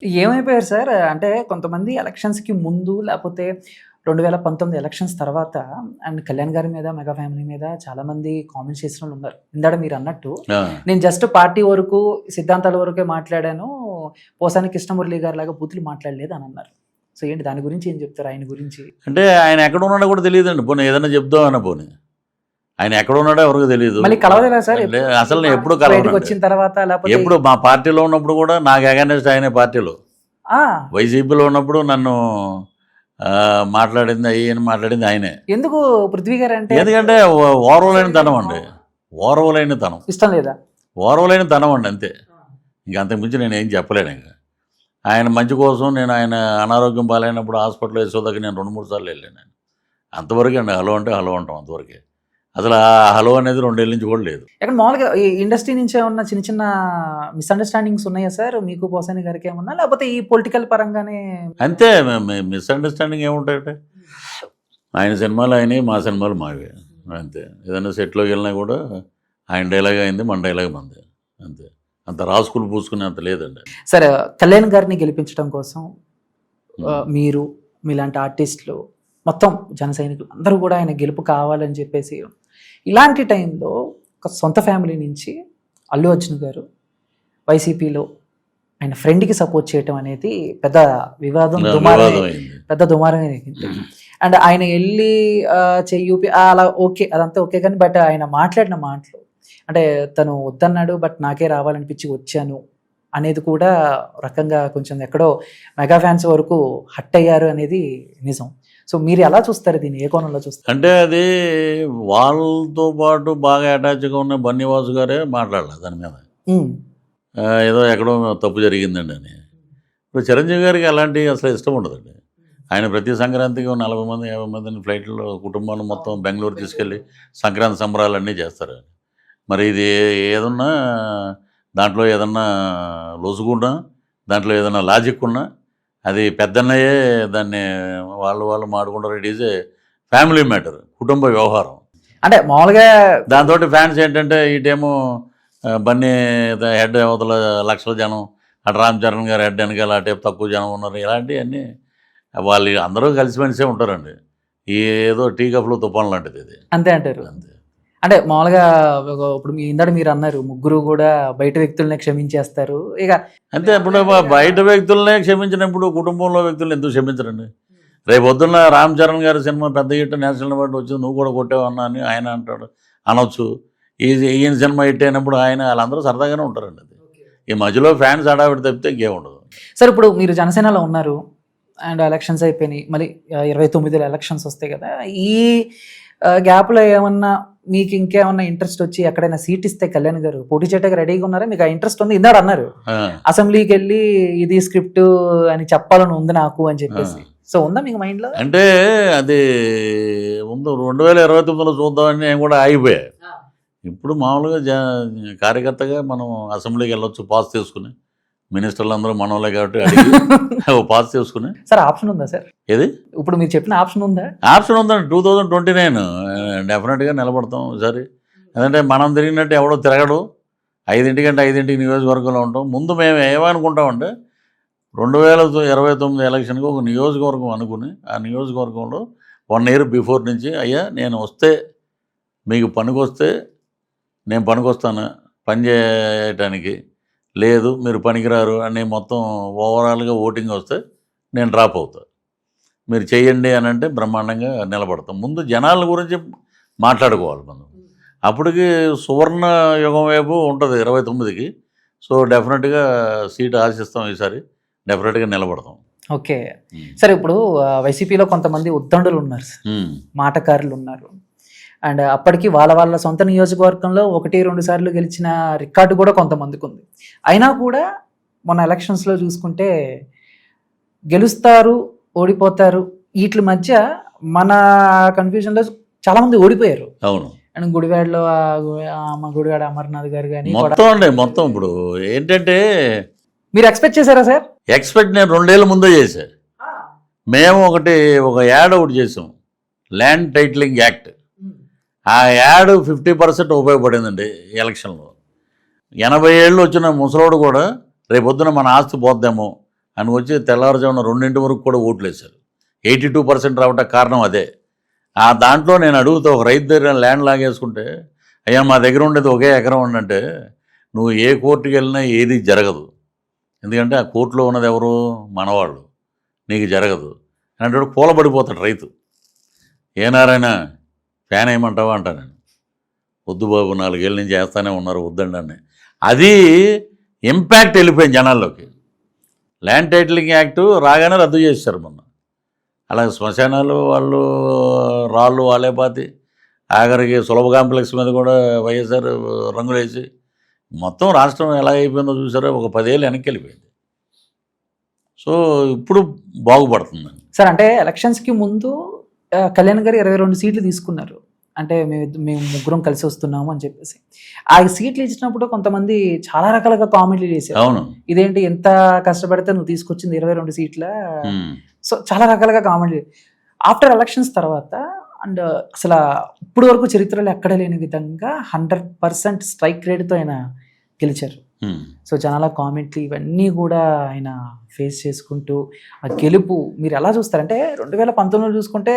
ఏమైపోయారు సార్? అంటే కొంతమంది ఎలక్షన్స్‌కి ముందు లేపోతే 2019 ఎలక్షన్స్ తర్వాత అండ్ కళ్యాణ్ గారి మీద, మెగా ఫ్యామిలీ మీద చాలామంది కామెంట్స్ చేసినోళ్ళున్నారు. ఇందాక మీరన్నట్టు ఆ, నేను జస్ట్ పార్టీ వరకు, సిద్ధాంతాల వరకే మాట్లాడాను. పోసాని కృష్ణమురళి గారిలాగా బూతులు మాట్లాడలేదు అని అన్నారు. సో ఏంటి దాని గురించి ఏం చెప్తారు ఆయన గురించి? అంటే ఆయన ఎక్కడ ఉన్నాడో కూడా తెలియదండి. పోనీ ఏదైనా చెప్దామన్నా పోనీ ఆయన ఎక్కడ ఉన్నాడో ఎవరికి తెలియదు. మళ్ళీ కలవలేదా సార్? అంటే అసలు నేను ఎప్పుడు బయటకు కలవను. వచ్చిన తర్వాత లేకపోతే ఎప్పుడు మా పార్టీలో ఉన్నప్పుడు కూడా నాకు అగైనెస్ట్ ఆయన పార్టీలో ఆ, వైసీపీలో ఉన్నప్పుడు నన్ను మాట్లాడింది అయ్యని మాట్లాడింది ఆయనే. ఎందుకు పృథ్వీ గారు అంటే ఎందుకంటే ఓర్వలేని తనం అండి, ఓర్వలేని తనం, ఇష్టం లేదా? ఓర్వలేని తనం అండి అంతే. ఇంకా అంతకుమించి నేను ఏం చెప్పలేను. ఇంకా ఆయన మంచి కోసం నేను ఆయన అనారోగ్యం పాలైనప్పుడు హాస్పిటల్ వేసేదాకా నేను 2-3 సార్లు వెళ్ళాను. అంతవరకు అండి హలో అంటే హలో అంటాం అంతవరకే. అసలు ఆ హలో అనేది 2 ఏళ్ళ నుంచి కూడా లేదు. ఇక్కడ మామూలుగా ఈ ఇండస్ట్రీ నుంచి ఏమన్నా చిన్న చిన్న మిస్అండర్స్టాండింగ్స్ ఉన్నాయా సార్ మీకు పోసాని గారికి ఏమన్నా, లేకపోతే ఈ పొలిటికల్ పరంగానే? అంతే, మిస్అండర్స్టాండింగ్ ఏముంటాయంటే ఆయన సినిమాలు ఆయనే, మా సినిమాలు మావే అంతే. ఏదైనా సెట్లోకి వెళ్ళినా కూడా ఆయన డైలాగ్ అయింది, మన డైలాగ్ మంది అంతే. అంత రాసుకులు పూసుకునే అంత లేదండి. సరే, కళ్యాణ్ గారిని గెలిపించడం కోసం మీరు, మీలాంటి ఆర్టిస్టులు, మొత్తం జన సైనికులు అందరూ కూడా ఆయన గెలుపు కావాలని చెప్పేసి ఇలాంటి టైంలో ఒక సొంత ఫ్యామిలీ నుంచి అల్లు అర్జున్ గారు వైసీపీలో ఆయన ఫ్రెండ్కి సపోర్ట్ చేయటం అనేది పెద్ద వివాదం, వివాదం అయింది. పెద్ద దుమారమే. అండ్ ఆయన వెళ్ళి చెయ్యూపి అలా ఓకే, అదంతా ఓకే, కానీ బట్ ఆయన మాట్లాడిన మాటలు అంటే తను వద్దన్నాడు బట్ నాకే రావాలనిపించి వచ్చాను అనేది కూడా రకంగా కొంచెం ఎక్కడో మెగా ఫ్యాన్స్ వరకు హట్ అయ్యారు అనేది నిజం. సో మీరు ఎలా చూస్తారు దీన్ని, ఏ కోణంలో చూస్తారు? అంటే అది వాళ్ళతో పాటు బాగా అటాచ్గా ఉన్న బన్నీవాసు గారే మాట్లాడలేదు దాని మీద. ఏదో ఎక్కడో తప్పు జరిగిందండి అని. ఇప్పుడు చిరంజీవి గారికి అలాంటి అసలు ఇష్టం ఉండదండి. ఆయన ప్రతి సంక్రాంతికి 40 మంది 50 మందిని ఫ్లైట్లో కుటుంబాన్ని మొత్తం బెంగళూరు తీసుకెళ్ళి సంక్రాంతి సంబరాలన్నీ చేస్తారు. మరి ఇది ఏదన్నా దాంట్లో ఏదన్నా లొసుగున్నా, దాంట్లో ఏదన్నా లాజిక్ ఉన్నా అది పెద్దన్నయే దాన్ని వాళ్ళు మాడుకుంటారు. It is a family matter, కుటుంబ వ్యవహారం. అంటే మామూలుగా దాంతో ఫ్యాన్స్ ఏంటంటే ఇటేమో బన్నీ హెడ్ అవతల లక్షల జనం, అటు రామ్ చరణ్ గారు హెడ్ వెనకాల అటేపు తక్కువ జనం ఉన్నారు. ఇలాంటివన్నీ వాళ్ళు అందరూ కలిసిమెలిసే ఉంటారండి. ఏదో టీ కప్లో తుఫాన్ లాంటిది ఇది. అంతే అంటారు. అంతే. అంటే మామూలుగా ఇప్పుడు ఇందాక మీరు అన్నారు ముగ్గురు కూడా బయట వ్యక్తులనే క్షమించేస్తారు ఇక అంతే. ఇప్పుడు బయట వ్యక్తులనే క్షమించినప్పుడు కుటుంబంలో వ్యక్తులను ఎందుకు క్షమించరండి? రేపు పొద్దున్న రామ్ చరణ్ గారి సినిమా పెద్ద హిట్, నేషనల్ అవార్డు వచ్చింది, నువ్వు కూడా కొట్టావన్నా అని ఆయన అంటాడు, అనొచ్చు. ఈయన సినిమా హిట్ అయినప్పుడు ఆయన వాళ్ళందరూ సరదాగానే ఉంటారండి. అది ఈ మధ్యలో ఫ్యాన్స్ హడావిడి తప్పితే ఇంకేముండదు. సార్ ఇప్పుడు మీరు జనసేనలో ఉన్నారు అండ్ ఎలక్షన్స్ అయిపోయినాయి, మళ్ళీ 29లో ఎలక్షన్స్ వస్తాయి కదా. ఈ గ్యాప్లో ఏమన్నా మీకు ఇంకేమన్నా ఇంట్రెస్ట్ వచ్చి ఎక్కడైనా సీట్ ఇస్తే కళ్యాణ్ గారు పోటీ చేయడానికి రెడీగా ఉన్నారా? మీకు ఆ ఇంట్రెస్ట్ ఉంది? ఇందాడు అన్నారు అసెంబ్లీకి వెళ్ళి ఇది స్క్రిప్ట్ అని చెప్పాలని ఉంది నాకు అని చెప్పేసి. సో ఉందా మీకు మైండ్లో? అంటే అది ముందు 2029లో చూద్దామని నేను కూడా ఆగిపోయా. ఇప్పుడు మామూలుగా కార్యకర్తగా మనం అసెంబ్లీకి వెళ్ళొచ్చు, పాస్ చేసుకుని. మినిస్టర్లు అందరూ మనోళ్ళే కాబట్టి అడిగి పాస్ చేసుకుని. సార్ ఆప్షన్ ఉందా సార్? ఏది ఇప్పుడు మీరు చెప్పిన ఆప్షన్ ఉందా? ఆప్షన్ ఉందండి. 2029 డెఫినెట్గా నిలబడతాం ఈసారి. ఎందుకంటే మనం తిరిగినట్టు ఎవడో తిరగడు. 5 గంటకి నియోజకవర్గంలో ఉంటాం. ముందు మేము ఏమనుకుంటామంటే 2029 ఎలక్షన్కి ఒక నియోజకవర్గం అనుకుని ఆ నియోజకవర్గంలో 1 year బిఫోర్ నుంచి అయ్యా నేను వస్తే మీకు పనికొస్తే నేను పనికొస్తాను పని చేయటానికి, లేదు మీరు పనికిరారు అని మొత్తం ఓవరాల్గా ఓటింగ్ వస్తే నేను డ్రాప్ అవుతా, మీరు చేయండి అని అంటే బ్రహ్మాండంగా నిలబడతాం. ముందు జనాల గురించి మాట్లాడుకోవాలి మనం. అప్పటికి సువర్ణ యుగం వైపు ఉంటుంది 29కి. సో డెఫినెట్గా సీట్ ఆశిస్తాం ఈసారి, డెఫినెట్గా నిలబడతాం. ఓకే. సరే, ఇప్పుడు వైసీపీలో కొంతమంది ఉద్దండులు ఉన్నారు, మాటకారులు ఉన్నారు. అండ్ అప్పటికి వాళ్ళ సొంత నియోజకవర్గంలో 1-2 సార్లు గెలిచిన రికార్డు కూడా కొంతమందికి ఉంది. అయినా కూడా మొన్న ఎలక్షన్స్లో చూసుకుంటే గెలుస్తారు, ఓడిపోతారు, వీటి మధ్య మన కన్ఫ్యూజన్లో చాలామంది ఓడిపోయారు. అవును. అండ్ గుడివాడలో గుడివాడ అమర్నాథ్ గారు కానీ మొత్తం ఇప్పుడు ఏంటంటే మీరు ఎక్స్పెక్ట్ చేశారా సార్? ఎక్స్పెక్ట్ నేను 2 ఏళ్ళ ముందే చేశా. మేము ఒక యాడ్ ఒకటి చేసాం, ల్యాండ్ టైటిలింగ్ యాక్ట్. ఆ యాడ్ 50% ఉపయోగపడిందండి ఎలక్షన్లో. 80 ఏళ్ళు వచ్చిన ముసలోడు కూడా రేపొద్దున మన ఆస్తి పోద్దేమో ఆయన వచ్చి తెల్లవారుజామున 2 వరకు కూడా ఓట్లు వేశారు. 82% రావడానికి కారణం అదే. ఆ దాంట్లో నేను అడుగుతా, ఒక రైతు దగ్గర ల్యాండ్ లాగేసుకుంటే, అయ్యా మా దగ్గర ఉండేది ఒకే ఎకరం ఉండంటే నువ్వు ఏ కోర్టుకి వెళ్ళినా ఏది జరగదు, ఎందుకంటే ఆ కోర్టులో ఉన్నది ఎవరు, మనవాళ్ళు, నీకు జరగదు అంటే కూలబడిపోతాడు రైతు. ఏ నారాయణ ఫ్యాన్ వేయమంటావా అంటా నేను. వద్దు బాబు, 4 ఏళ్ళ నుంచి చేస్తానే ఉన్నారు, వద్దండి అని. అది ఇంపాక్ట్ వెళ్ళిపోయింది జనాల్లోకి. ల్యాండ్ టైటిలింగ్ యాక్ట్ రాగానే రద్దు చేశారు మొన్న. అలాగే శ్మశానాలు వాళ్ళు రాళ్ళు వాళ్ళే పాతి, ఆఖరికి సులభ కాంప్లెక్స్ మీద కూడా వైఎస్ఆర్ రంగులేసి మొత్తం రాష్ట్రం ఎలా అయిపోయిందో చూసారో, ఒక 10 ఏళ్ళు వెనక్కి వెళ్ళిపోయింది. సో ఇప్పుడు బాగుపడుతుందండి సార్. అంటే ఎలక్షన్స్కి ముందు కళ్యాణ్ గారు 22 సీట్లు తీసుకున్నారు. అంటే మేము ముగ్గురం కలిసి వస్తున్నాము అని చెప్పేసి ఆ సీట్లు ఇచ్చినప్పుడు కొంతమంది చాలా రకాలుగా కామెంట్లు చేశారు. అవును, ఇదేంటి ఎంత కష్టపడితే నువ్వు తీసుకొచ్చింది 22 సీట్ల. ఉమ్, సో చాలా రకాలుగా కామెంట్లు. ఆఫ్టర్ ఎలక్షన్స్ తర్వాత అండ్ అసలు ఇప్పుడు వరకు చరిత్రలో ఎక్కడ లేని విధంగా 100% స్ట్రైక్ రేట్తో ఆయన గెలిచారు. ఉమ్. సో జనాల కామెంట్లు ఇవన్నీ కూడా ఆయన ఫేస్ చేసుకుంటూ ఆ గెలుపు మీరు ఎలా చూస్తారంటే 2019 చూసుకుంటే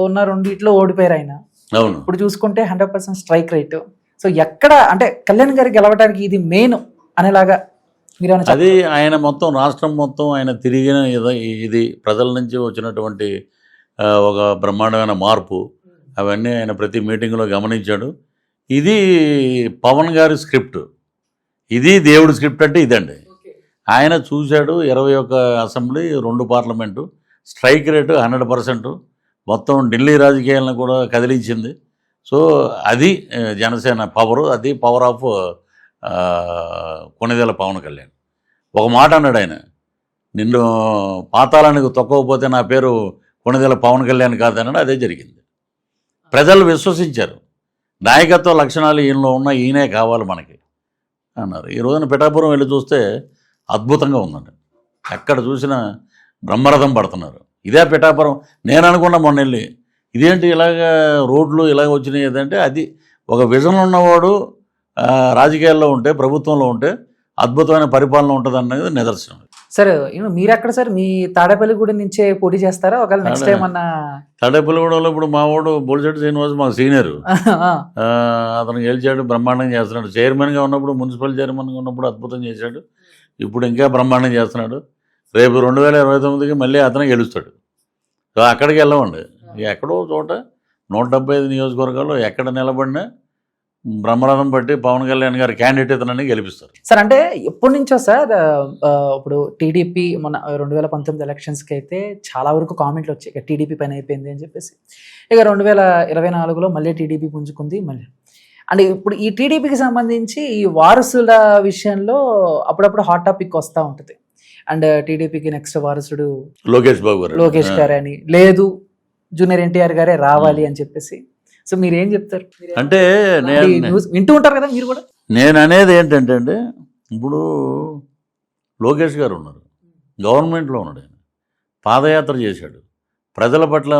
ఉన్న 2 ఓడిపోయారు ఆయన. అవును, ఇప్పుడు చూసుకుంటే 100% స్ట్రైక్ రేట్. సో ఎక్కడ అంటే కళ్యాణ్ గారికి గెలవడానికి ఇది మెయిన్ అనేలాగా మీరు అది ఆయన మొత్తం రాష్ట్రం మొత్తం ఆయన తిరిగిన ఇది ప్రజల నుంచి వచ్చినటువంటి ఒక బ్రహ్మాండమైన మార్పు, అవన్నీ ఆయన ప్రతి మీటింగ్లో గమనించాడు. ఇది పవన్ గారి స్క్రిప్ట్, ఇది దేవుడి స్క్రిప్ట్ అంటే ఇదండి. ఆయన చూశాడు 21 అసెంబ్లీ, 2 పార్లమెంటు, స్ట్రైక్ రేటు 100%, మొత్తం ఢిల్లీ రాజకీయాలను కూడా కదిలించింది. సో అది జనసేన పవరు, అది పవర్ ఆఫ్ కొణిదెల పవన్ కళ్యాణ్. ఒక మాట అన్నాడు ఆయన, నిన్ను పాతాళానికి తొక్కకపోతే నా పేరు కొణిదెల పవన్ కళ్యాణ్ కాదన్నాడు. అదే జరిగింది. ప్రజలు విశ్వసించారు, నాయకత్వ లక్షణాలు ఈయనలో ఉన్న, ఈయనే కావాలి మనకి అన్నారు. ఈ రోజున పిఠాపురం వెళ్ళి చూస్తే అద్భుతంగా ఉందండి. ఎక్కడ చూసినా బ్రహ్మరథం పడుతున్నారు. ఇదే పిఠాపురం. నేను అనుకున్నా మొన్న వెళ్ళి, ఇదేంటి ఇలాగ రోడ్లు ఇలాగ వచ్చినాయి ఏదంటే, అది ఒక విజన్ ఉన్నవాడు రాజకీయాల్లో ఉంటే, ప్రభుత్వంలో ఉంటే అద్భుతమైన పరిపాలన ఉంటుంది అన్నది నిదర్శనం. సార్ మీరు ఎక్కడ సార్, మీ తాడేపల్లిగూడెం నుంచే పోటీ చేస్తారా ఒకవేళ నెక్స్ట్ టైం అన్న? తాడేపల్లిగూడెంలో ఇప్పుడు మా వాడు బొలిశెట్టి శ్రీనివాస్ మాకు సీనియర్, అతను గెలిచాడు, బ్రహ్మాండంగా చేస్తున్నాడు. చైర్మన్గా ఉన్నప్పుడు, మున్సిపల్ చైర్మన్గా ఉన్నప్పుడు అద్భుతం చేశాడు. ఇప్పుడు ఇంకా బ్రహ్మాండం చేస్తున్నాడు. రేపు 2029కి మళ్ళీ అతనే గెలుస్తాడు. సో అక్కడికి వెళ్ళమండి. ఎక్కడో చోట 175 నియోజకవర్గాల్లో ఎక్కడ నిలబడినా బ్రహ్మరథం బట్టి పవన్ కళ్యాణ్ గారి క్యాండిడేట్ ఇతనని గెలిపిస్తారు. సార్ అంటే ఎప్పటి నుంచో సార్, ఇప్పుడు టీడీపీ మన 2019 ఎలక్షన్స్కి అయితే చాలా వరకు కామెంట్లు వచ్చాయి, టీడీపీ పైన అయిపోయింది అని చెప్పేసి. ఇక 2024లో మళ్ళీ టీడీపీ పుంజుకుంది మళ్ళీ. అంటే ఇప్పుడు ఈ టీడీపీకి సంబంధించి ఈ వారసుల విషయంలో అప్పుడప్పుడు హాట్ టాపిక్ వస్తూ ఉంటుంది. అండ్ టీడీపీకి నెక్స్ట్ వారసుడు లోకేష్ బాబు గారు, లోకేష్ గారు అని, లేదు జూనియర్ ఎన్టీఆర్ గారే రావాలి అని చెప్పేసి. సో మీరు ఏం చెప్తారు? అంటే వింటూ ఉంటారు కదా మీరు కూడా. నేను అనేది ఏంటంటే అండి, ఇప్పుడు లోకేష్ గారు ఉన్నారు, గవర్నమెంట్లో ఉన్నాడు, ఆయన పాదయాత్ర చేశాడు, ప్రజల పట్ల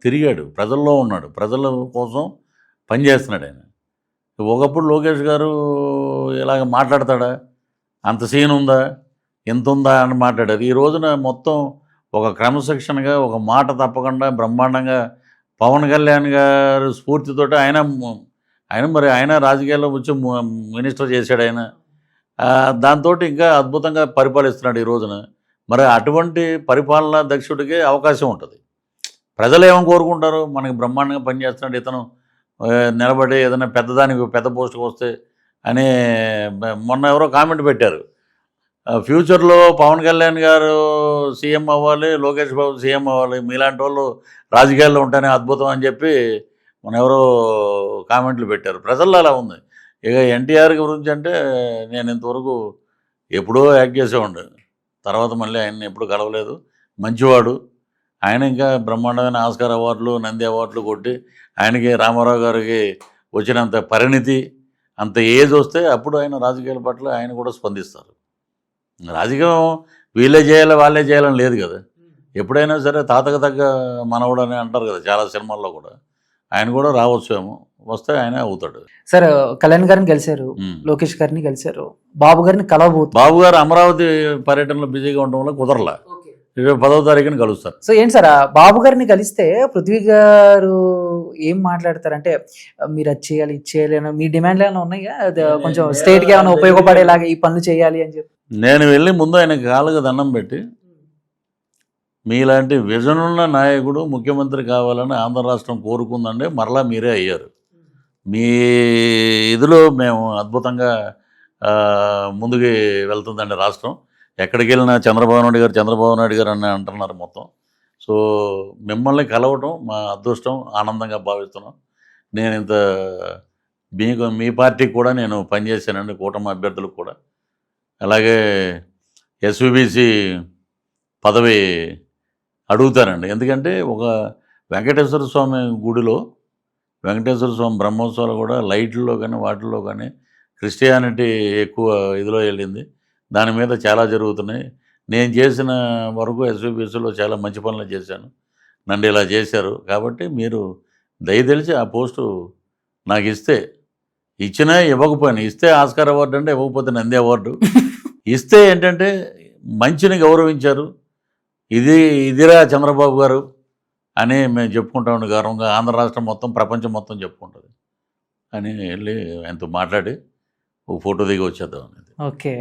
తిరిగాడు, ప్రజల్లో ఉన్నాడు, ప్రజల కోసం పనిచేస్తున్నాడు ఆయన. ఒకప్పుడు లోకేష్ గారు ఇలాగ మాట్లాడతాడా, అంత సీన్ ఉందా, ఎంత ఉందా అని మాట్లాడారు. ఈ రోజున మొత్తం ఒక క్రమశిక్షణగా, ఒక మాట తప్పకుండా బ్రహ్మాండంగా పవన్ కళ్యాణ్ గారు స్ఫూర్తితోటి ఆయన రాజకీయాల్లో వచ్చి మినిస్టర్ చేశాడు ఆయన. దాంతో ఇంకా అద్భుతంగా పరిపాలిస్తున్నాడు ఈ రోజున. మరి అటువంటి పరిపాలనా దక్షుడికి అవకాశం ఉంటుంది. ప్రజలు ఏమని కోరుకుంటారు, మనకి బ్రహ్మాండంగా పనిచేస్తున్నాడు ఇతను, నిలబడి ఏదైనా పెద్ద పోస్టుకు వస్తే అని. మొన్న ఎవరో కామెంట్ పెట్టారు, ఫ్యూచర్లో పవన్ కళ్యాణ్ గారు సీఎం అవ్వాలి, లోకేష్ బాబు సీఎం అవ్వాలి, మీలాంటి వాళ్ళు రాజకీయాల్లో ఉంటేనే అద్భుతం అని చెప్పి మన ఎవరో కామెంట్లు పెట్టారు. ప్రజల్లో అలా ఉంది. ఇక ఎన్టీఆర్ గురించి అంటే నేను ఇంతవరకు ఎప్పుడో యాక్ట్ చేసేవాడు, తర్వాత మళ్ళీ ఆయన్ని ఎప్పుడు కలవలేదు. మంచివాడు ఆయన, ఇంకా బ్రహ్మాండమైన ఆస్కార్ అవార్డులు, నంది అవార్డులు కొట్టి ఆయనకి, రామారావు గారికి వచ్చినంత పరిణితి, అంత ఏజ్ వస్తే అప్పుడు ఆయన రాజకీయాల పట్ల ఆయన కూడా స్పందిస్తారు. రాజకీయం వీళ్ళే చేయాలి వాళ్ళే చేయాలని లేదు కదా. ఎప్పుడైనా సరే తాతకు తగ్గ మనవడు అని అంటారు కదా చాలా సినిమాల్లో కూడా. ఆయన కూడా రావచ్చేమో, వస్తే ఆయనే అవుతాడు. సార్ కళ్యాణ్ గారిని కలిశారు, ఉమ్. లోకేష్ గారిని కలిశారు, బాబు గారిని కలవబోతున్నారు. బాబు గారు అమరావతి పర్యటనలో బిజీగా ఉండడం వల్ల కుదరలా. 10వ తారీఖున కలుస్తారు. సో ఏంటి సార్, ఆ బాబు గారిని కలిస్తే పృథ్వీ గారు ఏం మాట్లాడతారంటే మీరు అది చేయాలి, ఇది చేయాలి అని మీ డిమాండ్లు ఏమైనా ఉన్నాయా? అది కొంచెం స్టేట్కి ఏమైనా ఉపయోగపడేలాగా ఈ పనులు చేయాలి అని చెప్పి. నేను వెళ్ళి ముందు ఆయన కాళ్ళకు దండం పెట్టి, మీలాంటి విజన్ ఉన్న నాయకుడు ముఖ్యమంత్రి కావాలని ఆంధ్ర రాష్ట్రం కోరుకుందండి, మరలా మీరే అయ్యారు. మీ ఇదిలో మేము అద్భుతంగా ముందుకు వెళ్తుందండి రాష్ట్రం. ఎక్కడికి వెళ్ళినా చంద్రబాబు నాయుడు గారు అని అంటున్నారు మొత్తం. సో మిమ్మల్ని కలవటం మా అదృష్టం, ఆనందంగా భావిస్తున్నాం. నేను ఇంత మీ పార్టీకి కూడా నేను పనిచేశానండి, కూటమి అభ్యర్థులకు కూడా. అలాగే ఎస్విబిసి పదవి అడుగుతానండి. ఎందుకంటే ఒక వెంకటేశ్వర స్వామి గుడిలో వెంకటేశ్వర స్వామి బ్రహ్మోత్సవాలు కూడా లైట్లలో కానీ వాటిల్లో కానీ క్రిస్టియానిటీ ఎక్కువ ఇదిలో వెళ్ళింది. దాని మీద చాలా జరుగుతున్నాయి. నేను చేసిన వరకు ఎస్విబిసిలో చాలా మంచి పనులు చేశాను, నన్ను ఇలా చేశారు. కాబట్టి మీరు దయతెలిచి ఆ పోస్టు నాకు ఇచ్చినా ఇవ్వకపోయినా, ఇస్తే ఆస్కార్ అవార్డు అంటే, ఇవ్వకపోతే నంది అవార్డు. ఇస్తే ఏంటంటే మంచిని గౌరవించారు, ఇదిరా చంద్రబాబు గారు అని మేము చెప్పుకుంటాం గౌరవంగా. ఆంధ్ర రాష్ట్రం మొత్తం, ప్రపంచం మొత్తం చెప్పుకుంటుంది అని వెళ్ళి ఆయనతో మాట్లాడి ఒక ఫోటో దిగి వచ్చేద్దాం అనేది. ఓకే.